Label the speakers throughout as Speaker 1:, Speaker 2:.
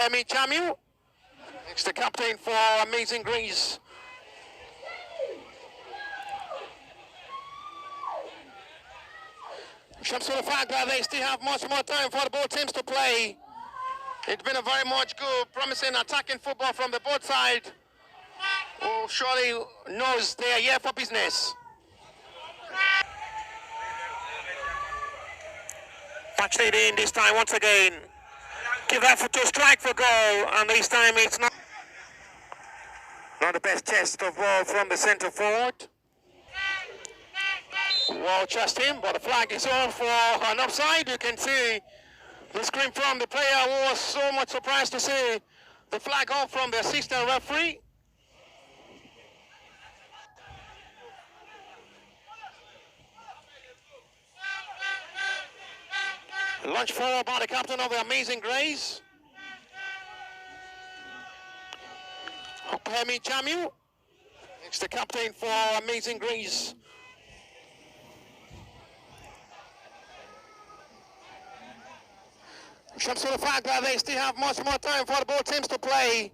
Speaker 1: Chamu. It's the captain for Amazing Grace. Shows the fact that they still have much more time for the both teams to play. It's been a very much good, promising attacking football from the both sides. Who surely knows they are here for business. Patched it in this time once again. Give effort to strike for goal, and this time it's not the best chest of ball from the centre forward. Well chest him, but the flag is on for an offside. You can see the scream from the player who was so much surprised to see the flag off from the assistant referee. Launch forward by the captain of the Amazing Grace. Opemi Chamu. It's the captain for Amazing Grace. Shows the fact that they still have much more time for the both teams to play.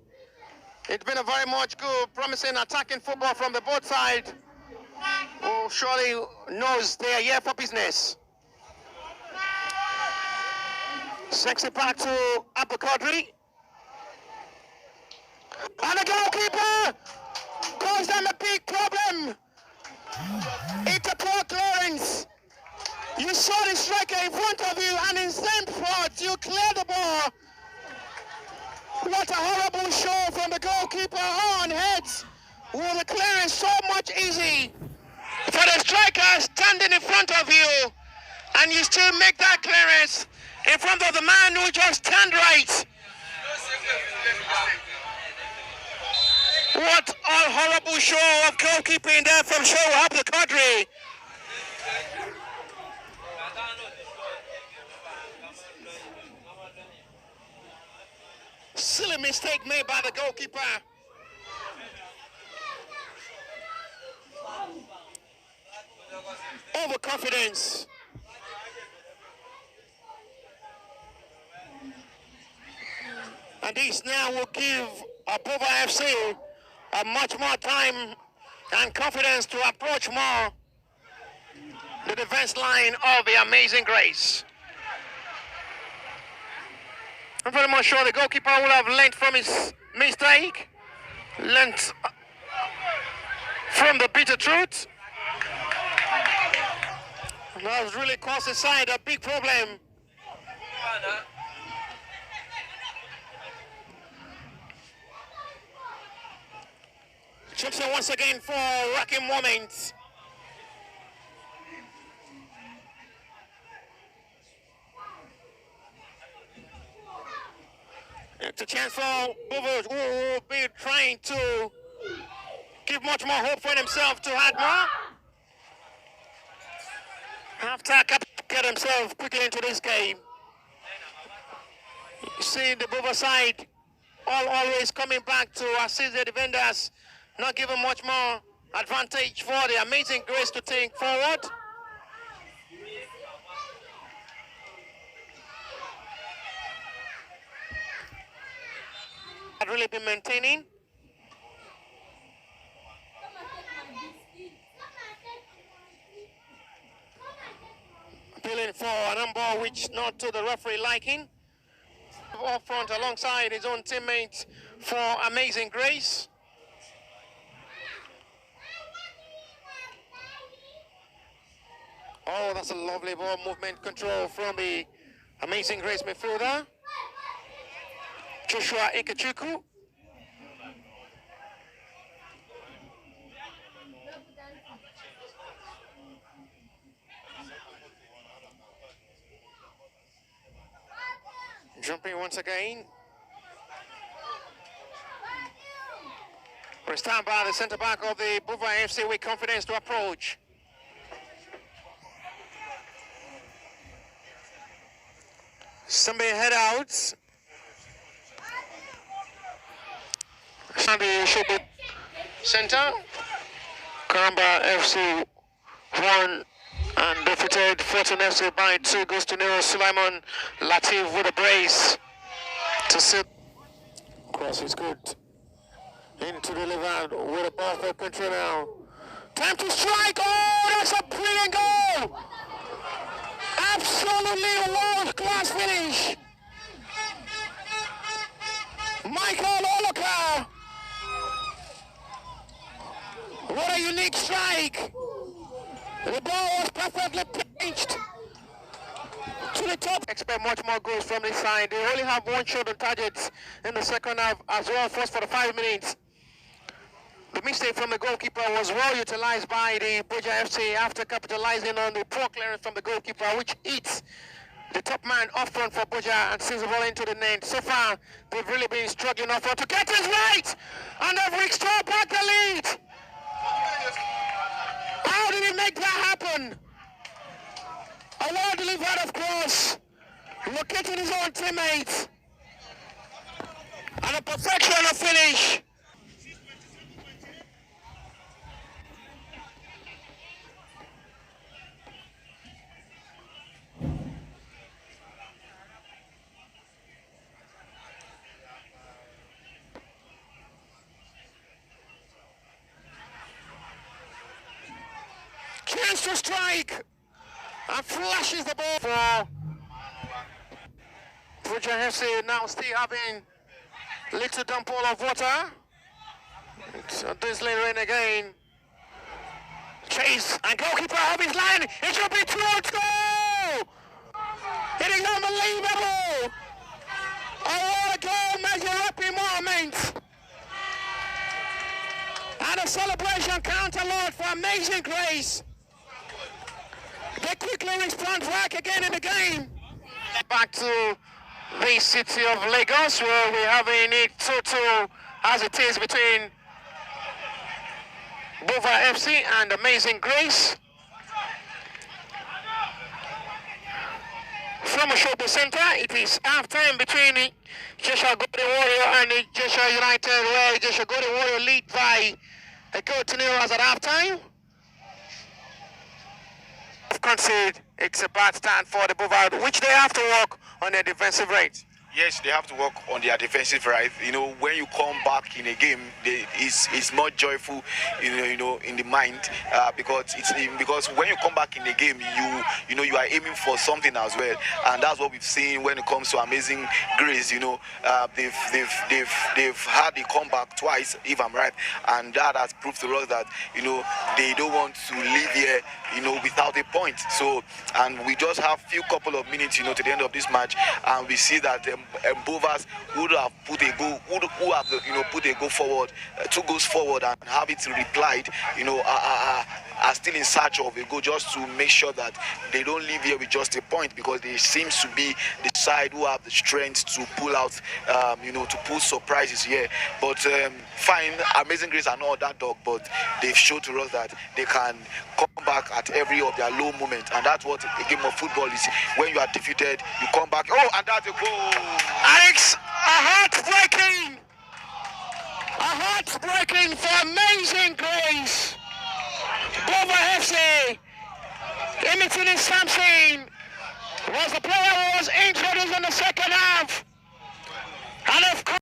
Speaker 1: It's been a very much good, promising attacking football from the both sides. Who surely knows they are here for business. Sexy back to Abdul Qadri. And the goalkeeper caused them a big problem. It's a poor clearance. You saw the striker in front of you, and in same spot you clear the ball. What a horrible show from the goalkeeper on heads. With the clearance so much easy. For the striker standing in front of you, and you still make that clearance in front of the man who just turned right. What a horrible show of goalkeeping there from Abdul Qadri. Silly mistake made by the goalkeeper. Overconfidence. And this now will give BOFA FC a much more time and confidence to approach more the defense line of the Amazing Grace. I'm very much sure the goalkeeper will have learned from his mistake, learned from the bitter truth. And that has really caused the side a big problem. Chipson once again for rocking moments. It's a chance for BOFA, who will be trying to give much more hope for himself to add more. After get himself quickly into this game. You see the BOFA side always coming back to assist the defenders, not giving much more advantage for the Amazing Grace to think forward. Had really been maintaining. Appealing for an handball which not to the referee liking. Off front alongside his own teammates for Amazing Grace. Oh, that's a lovely ball movement control from the Amazing Grace midfielder, Joshua Ikechukwu. Jumping once again. We're stand by the centre back of the BOFA FC with confidence to approach. Somebody head out. Sunday should be center. Karamba FC 1 and defeated Fortune FC by 2 goes to Nero Sulaiman Latif with a brace to sit. Cross is good. Into the left with a ball for control now. Time to strike. Oh, that's a brilliant goal. Absolutely world-class finish. Michael Oloka. What a unique strike. The ball was perfectly pitched to the top. Expect much more goals from this side. They only have one shot on target in the second half as well, first for the 5 minutes. The mistake from the goalkeeper was well utilized by the BOFA FC after capitalizing on the poor clearance from the goalkeeper, which hits the top man up front for BOFA and sends the ball into the net. So far, they've really been struggling up front to get it right, and they've restored back the lead. How did he make that happen? A well delivered of cross, locating his own teammates, and a perfection of finish. Chance to strike, and flashes the ball for BOFA FC, now still having little downpour of water. It's a drizzling rain again. Chase and goalkeeper of his line. It should be 2-2. It is unbelievable. Oh, what a goal, measure up in moment. And a celebration count a lot for Amazing Grace. They quickly respond back again in the game. Back to the city of Lagos, where we're having it 2-2 as it is between BOFA FC and Amazing Grace. From a shopping center, it is half-time between the Cheshire Golden Warrior and the Cheshire United, where Cheshire Golden Warrior lead by a goal to nil as at half-time. Concede, it's a bad stand for the BOFA, which they have to work on their defensive rate.
Speaker 2: Yes, they have to work on their defensive right. You know, when you come back in a game, it's more joyful, you know, in the mind, because when you come back in the game, you are aiming for something as well, and that's what we've seen when it comes to Amazing Grace. You know, they've had a comeback twice, if I'm right, and that has proved to us that they don't want to leave here, without a point. So, and we just have few couple of minutes, to the end of this match, and we see that BOFA would have put a goal, put a goal forward, 2 goals forward, and have it replied, are still in search of a goal, just to make sure that they don't leave here with just a point, because they seems to be the side who have the strength to pull out, to pull surprises here. But fine, Amazing Grace are not that dog, but they've showed to us that they can come back at every of their low moments, and that's what a game of football is. When you are defeated, you come back. Oh, and that's a goal.
Speaker 1: Alex, a heartbreaking for Amazing Grace. BOFA FC, imitating Samson, was the player who was introduced in the second half, and of course